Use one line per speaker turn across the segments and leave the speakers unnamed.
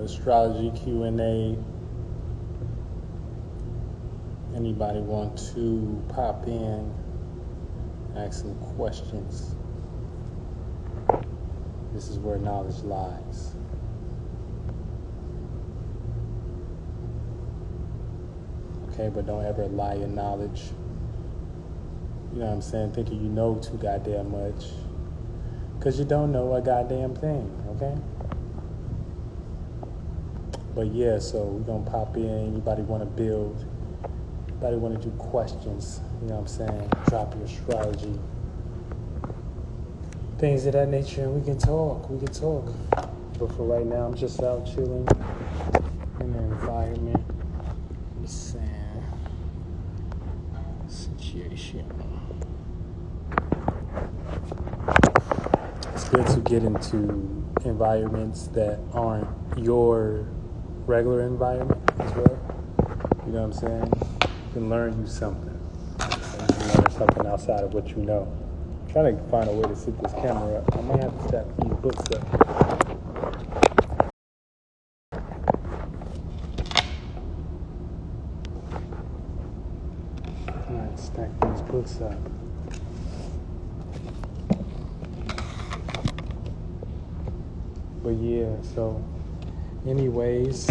astrology Q&A. Anybody want to pop in, ask some questions? This is where knowledge lies. Okay, but don't ever lie your knowledge. You know what I'm saying? Thinking you know too goddamn much. Because you don't know a goddamn thing, okay? But yeah, so we're going to pop in. Anybody want to build? Anybody want to do questions? You know what I'm saying? Drop your astrology. Things of that nature, and we can talk. But for right now, I'm just out chilling in the environment. It's situation. It's good to get into environments that aren't your regular environment as well. You know what I'm saying? You can learn you something. You can learn something outside of what you know. I'm trying to find a way to set this camera up. I might have to stack these books up. I might stack these books up. But yeah, so anyways,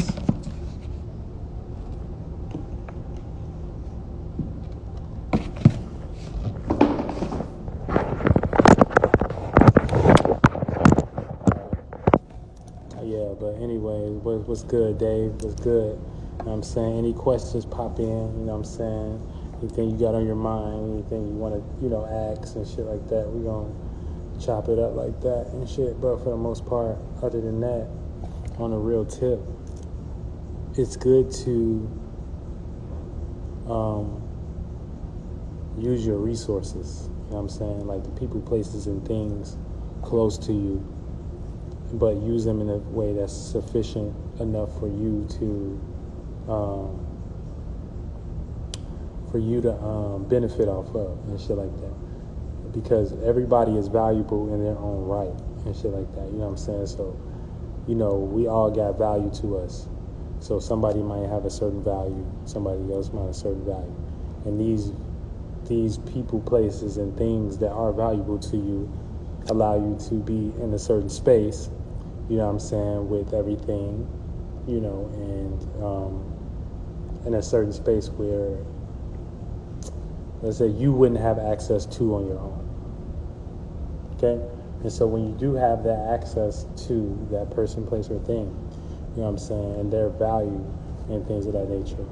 what's good, Dave? What's good? You know what I'm saying? Any questions pop in, you know what I'm saying? Anything you got on your mind, anything you want to, ask and shit like that, we gonna chop it up like that and shit. But for the most part, other than that, on a real tip, it's good to use your resources, you know what I'm saying? Like the people, places, and things close to you, but use them in a way that's sufficient enough for you to benefit off of and shit like that. Because everybody is valuable in their own right and shit like that. You know what I'm saying? So, we all got value to us. So somebody might have a certain value, somebody else might have a certain value, and these people, places, and things that are valuable to you allow you to be in a certain space, you know what I'm saying, with everything, and in a certain space where, let's say, you wouldn't have access to on your own, okay? And so when you do have that access to that person, place, or thing, you know what I'm saying, and their value and things of that nature,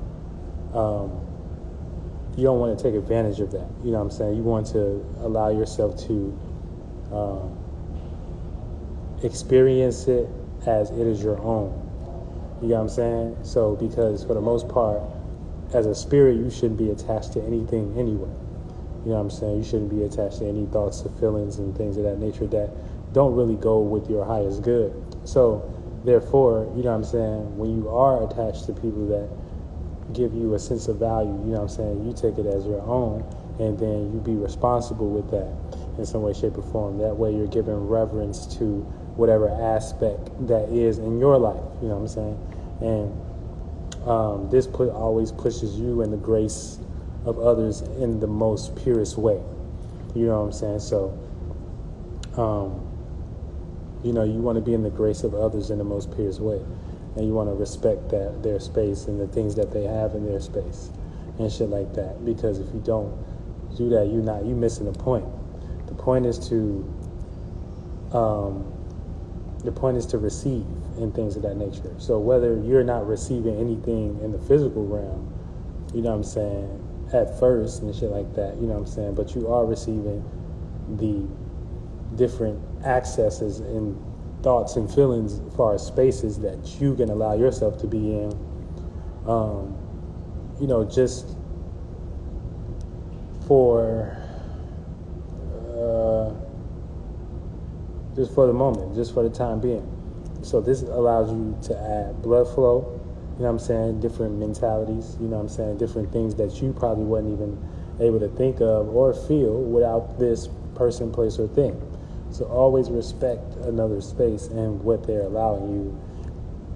you don't want to take advantage of that, you know what I'm saying? You want to allow yourself to experience it as it is your own. You know what I'm saying? So, because for the most part, as a spirit, you shouldn't be attached to anything anyway. You know what I'm saying? You shouldn't be attached to any thoughts or feelings and things of that nature that don't really go with your highest good. So, therefore, you know what I'm saying, when you are attached to people that give you a sense of value, you know what I'm saying, you take it as your own, and then you be responsible with that in some way, shape, or form. That way you're giving reverence to whatever aspect that is in your life, you know what I'm saying? And this always pushes you in the grace of others in the most purest way, you know what I'm saying? So, you want to be in the grace of others in the most purest way, and you want to respect their space and the things that they have in their space and shit like that. Because if you don't do that, you missing the point. The point is to receive and things of that nature. So whether you're not receiving anything in the physical realm, you know what I'm saying, at first and shit like that, you know what I'm saying, but you are receiving the different accesses and thoughts and feelings as far as spaces that you can allow yourself to be in, just for the moment, just for the time being. So this allows you to add blood flow, you know what I'm saying, different mentalities, you know what I'm saying, different things that you probably wasn't even able to think of or feel without this person, place, or thing. So always respect another space and what they're allowing you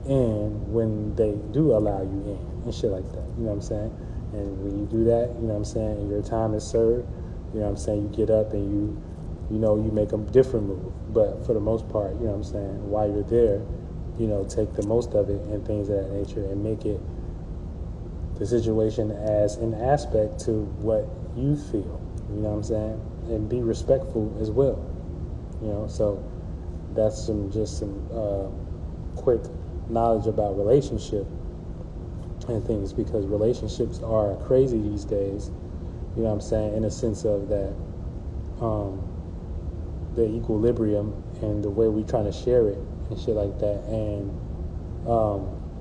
in when they do allow you in and shit like that. You know what I'm saying? And when you do that, you know what I'm saying, and your time is served, you know what I'm saying, you get up and you make a different move. But for the most part, you know what I'm saying, while you're there, take the most of it and things of that nature and make it the situation as an aspect to what you feel, you know what I'm saying? And be respectful as well, so that's some quick knowledge about relationship and things, because relationships are crazy these days, you know what I'm saying, in a sense of that the equilibrium and the way we trying to share it and shit like that, and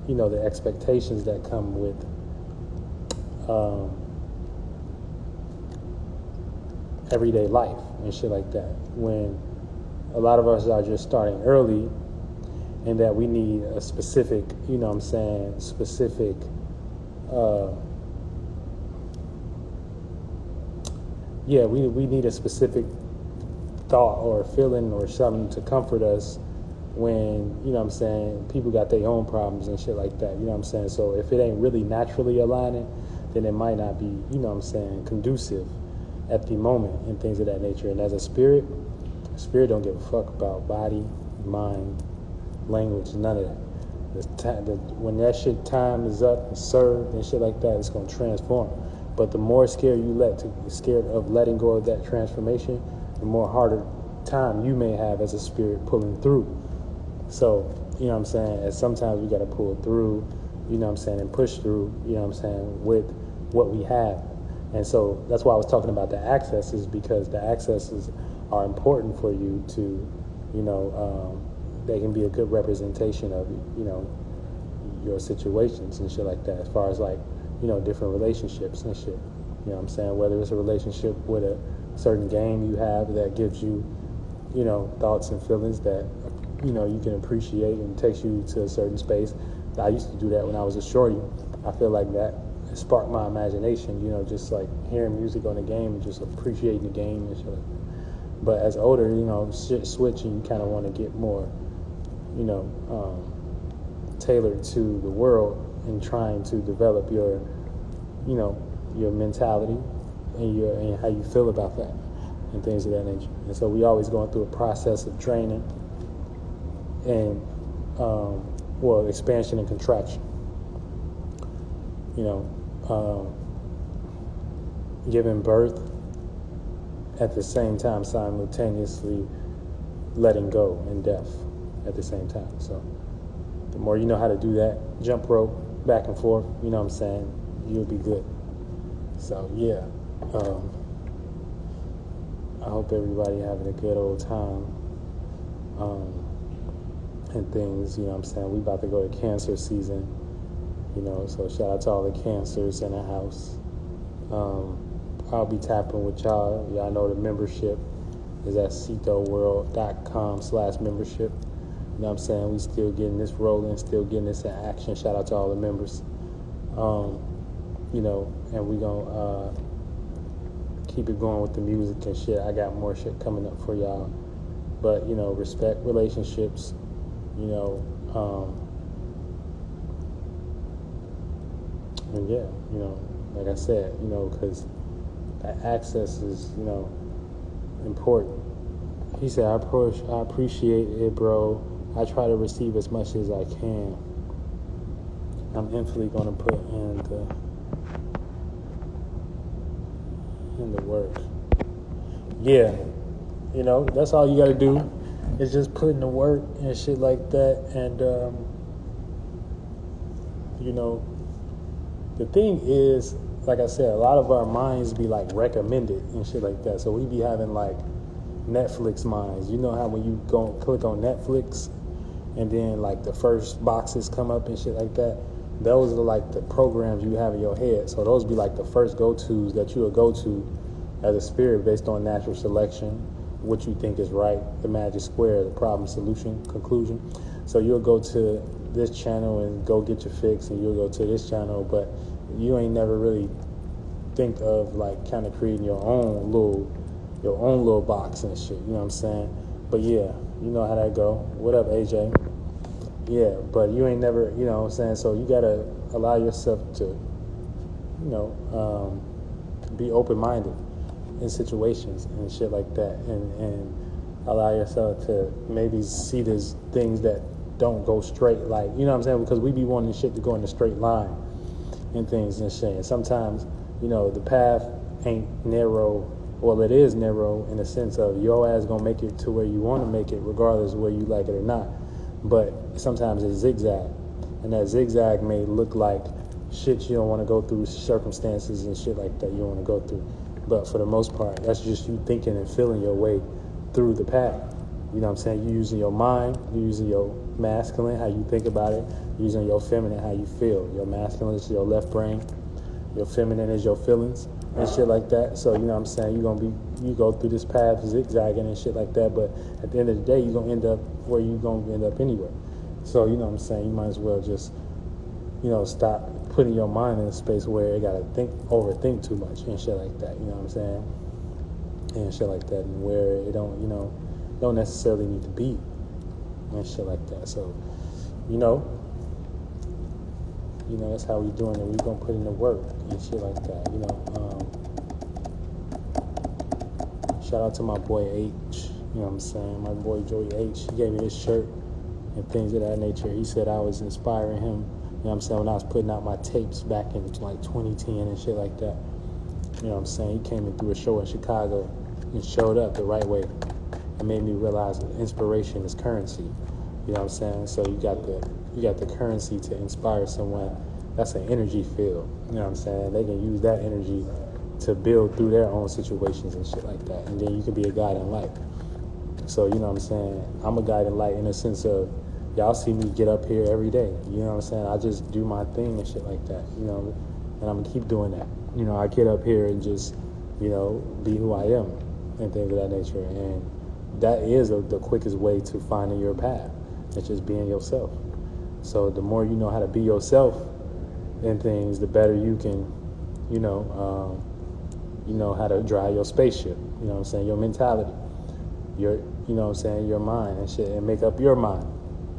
the expectations that come with everyday life and shit like that, when a lot of us are just starting early, and that we need a specific, we need a specific thought or feeling or something to comfort us when, people got their own problems and shit like that, So if it ain't really naturally aligning, then it might not be, conducive at the moment and things of that nature. And as a spirit don't give a fuck about body, mind, language, none of that. When that shit time is up and served and shit like that, it's going to transform. But the more scared of letting go of that transformation, the more harder time you may have as a spirit pulling through. So, and sometimes we got to pull through, and push through, with what we have. And so that's why I was talking about the accesses, because the accesses are important for you to, they can be a good representation of, your situations and shit like that, as far as different relationships and shit. Whether it's a relationship with a certain game you have that gives you, thoughts and feelings that, you can appreciate and takes you to a certain space. I used to do that when I was a shorty. I feel like that sparked my imagination, just like hearing music on the game and just appreciating the game and shit like that. But as older, shit switching, you kind of want to get more, tailored to the world and trying to develop your mentality and how you feel about that and things of that nature. And so we always going through a process of training and expansion and contraction. Giving birth at the same time, simultaneously letting go and death at the same time. So the more you know how to do that, jump rope, back and forth, you'll be good. So yeah, I hope everybody having a good old time and things, we about to go to cancer season, so shout out to all the cancers in the house. I'll be tapping with y'all. Y'all know the membership is at cetoworld.com/membership. We still getting this rolling, still getting this in action. Shout out to all the members. And we gonna keep it going with the music and shit. I got more shit coming up for y'all. But, respect relationships, and yeah, like I said, because that access is, important. He said, I appreciate it, bro. I try to receive as much as I can. I'm infinitely going to put in the work. Yeah, that's all you got to do is just put in the work and shit like that. And, the thing is, like I said, a lot of our minds be recommended and shit like that. So we be having Netflix minds. You know how when you go click on Netflix and then the first boxes come up and shit like that? Those are the programs you have in your head. So those be the first go-tos that you will go to as a spirit based on natural selection, what you think is right, the magic square, the problem, solution, conclusion. So you'll go to this channel and go get your fix, and you'll go to this channel, but you ain't never really think of kind of creating your own little box and shit, you know what I'm saying? But yeah, you know how that go. What up, AJ? Yeah, but you ain't never, you know what I'm saying? So you got to allow yourself to, be open-minded in situations and shit like that, and allow yourself to maybe see these things that don't go straight, like, you know what I'm saying? Because we be wanting shit to go in a straight line and things and shit. And sometimes, the path ain't narrow. Well, it is narrow in the sense of your ass gonna make it to where you want to make it, regardless of whether you like it or not. But sometimes it's zigzag, and that zigzag may look like shit you don't want to go through, circumstances and shit like that you don't want to go through. But for the most part, that's just you thinking and feeling your way through the path. You know what I'm saying? You using your mind, you using your masculine, how you think about it, using your feminine, how you feel. Your masculine is your left brain, your feminine is your feelings and shit like that. So, you know what I'm saying? You go through this path zigzagging and shit like that, but at the end of the day, you're going to end up where you're going to end up anyway. So, you know what I'm saying? You might as well just, stop putting your mind in a space where it got to overthink too much and shit like that. You know what I'm saying? And shit like that, and where it don't necessarily need to be and shit like that. So, that's how we doing it. We gonna put in the work and shit like that. Shout out to my boy H. You know what I'm saying? My boy Joey H. He gave me this shirt and things of that nature. He said I was inspiring him. You know what I'm saying? When I was putting out my tapes back in like 2010 and shit like that. You know what I'm saying? He came in through a show in Chicago and showed up the right way and made me realize that inspiration is currency. You know what I'm saying? So you got the currency to inspire someone. That's an energy field. You know what I'm saying? They can use that energy to build through their own situations and shit like that. And then you can be a guiding light. So, you know what I'm saying? I'm a guiding light in the sense of y'all see me get up here every day. You know what I'm saying? I just do my thing and shit like that, and I'm going to keep doing that. I get up here and just, be who I am and things of that nature. And that is the quickest way to finding your path. It's just being yourself. So the more you know how to be yourself and things, the better you can, how to drive your spaceship. You know what I'm saying? Your mentality, your mind and shit, and make up your mind.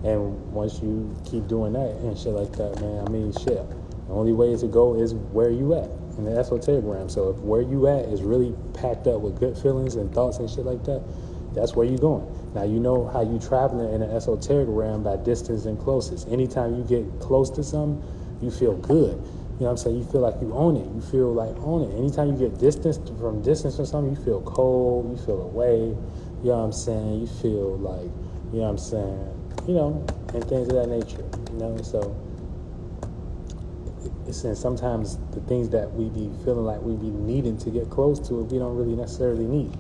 And once you keep doing that and shit like that, man, shit. The only way to go is where you at in the esoterigram. So if where you at is really packed up with good feelings and thoughts and shit like that, that's where you going. Now you know how you traveling in the esoteric realm by distance and closest. Anytime you get close to something, you feel good. You know what I'm saying? You feel like you own it. You feel like own it. Anytime you get distance from something, you feel cold, you feel away. You know what I'm saying? You feel like, you know what I'm saying? And things of that nature. So and sometimes the things that we be feeling like we be needing to get close to it, we don't really necessarily need.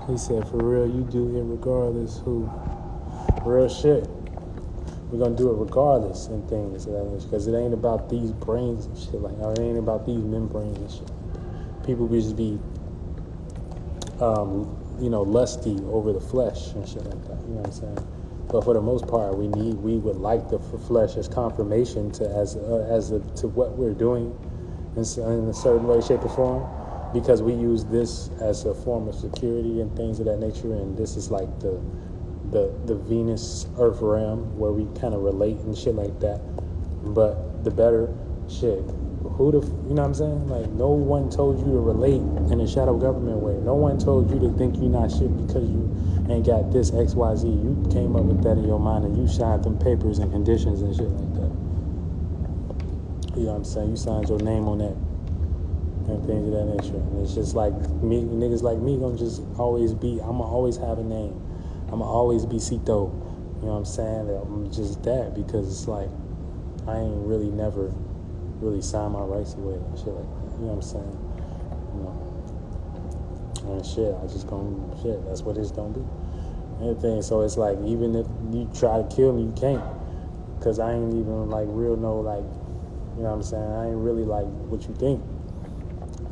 He said, for real, you do it regardless who. Real shit. We're going to do it regardless and things of that nature. Because it ain't about these brains and shit like that. It ain't about these membranes and shit like that. People just be, lusty over the flesh and shit like that. You know what I'm saying? But for the most part, we would like the flesh as confirmation to what we're doing in a certain way, shape, or form, because we use this as a form of security and things of that nature. And this is like the Venus Earth realm where we kind of relate and shit like that. But the better shit. You know what I'm saying? Like, no one told you to relate in a shadow government way. No one told you to think you're not shit because you ain't got this XYZ. You came up with that in your mind and you signed them papers and conditions and shit like that. You know what I'm saying? You signed your name on that and things of that nature. And it's just like me, niggas like me gonna just always be, I'ma always have a name. I'ma always be Cito. You know what I'm saying? I'm just that because it's like I ain't really never really sign my rights away and shit like that. You know what I'm saying? And shit, I just shit, that's what it's gonna be. Anything. So it's like, even if you try to kill me, you can't. Cause I ain't even like real like, you know what I'm saying? I ain't really like what you think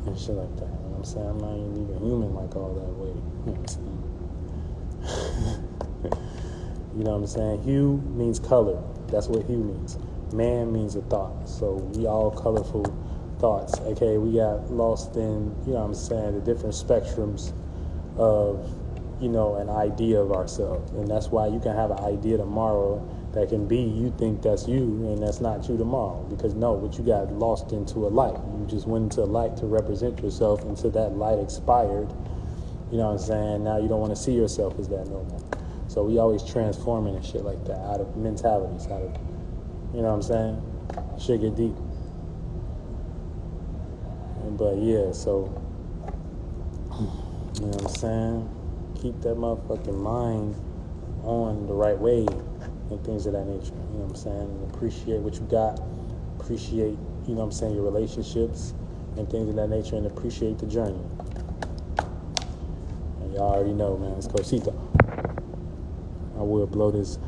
and shit like that. You know what I'm saying? I'm not even human like all that way. You know what I'm saying? You know what I'm saying? Hue means color. That's what hue means. Man means a thought. So we all colorful thoughts. Okay, we got lost in, you know what I'm saying, the different spectrums of, an idea of ourselves. And that's why you can have an idea tomorrow that can be, you think that's you, and that's not you tomorrow. Because no, but you got lost into a light. You just went into a light to represent yourself until that light expired. You know what I'm saying? Now you don't want to see yourself as that no more. So we always transforming and shit like that out of mentalities, out of, you know what I'm saying? Shit get deep. But yeah, so, you know what I'm saying? Keep that motherfucking mind on the right way and things of that nature. You know what I'm saying? And appreciate what you got. Appreciate, you know what I'm saying, your relationships and things of that nature, and appreciate the journey. And y'all already know, man, it's Cosito. I will blow this